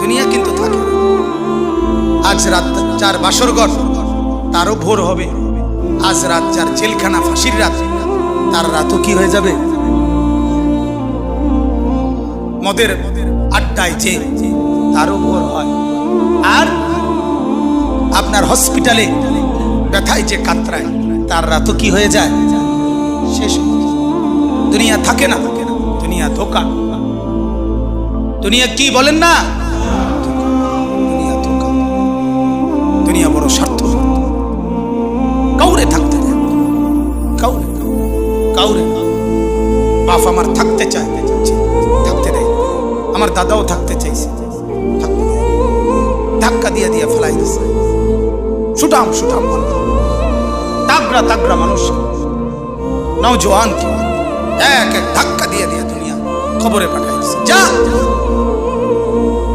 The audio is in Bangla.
দুনিয়া কিন্তু থাকে না। আজ রাত যার বাসর ঘর তারও ভোর হবে, আজ রাত যার জেলখানা ফাঁসির রাত তার রাতও কি হয়ে যাবে। মদের আড্ডায় যে তারও ভোর হয়, আর আপনার হসপিটালে ব্যথায় যে কাতরায় তার রাতও কি হয়ে যায়, শেষ হয়ে যায়। দুনিয়া থাকে না, দুনিয়া ধোঁকা। দুনিয়া কি বলেন না, দুনিয়া ধোঁকা। দুনিয়া বড় স্বার্থ, কাউরে থাকতে দেয়, কাউরে কাউরে। বাপ আমার থাকতে চায়, থাকতে দেয়। আমার দাদাও থাকতে চাইছে, থাকতে দেয়। ধাক্কা দিয়ে দিয়ে ফেলাই দিছে। সুঠাম সুঠাম মানুষ, তাগড়া তাগড়া মানুষ, নওজোয়ান কি এক এক ধাক্কা দিয়ে দিয়ে দুনিয়া খবরে পাঠাই দিছে। যা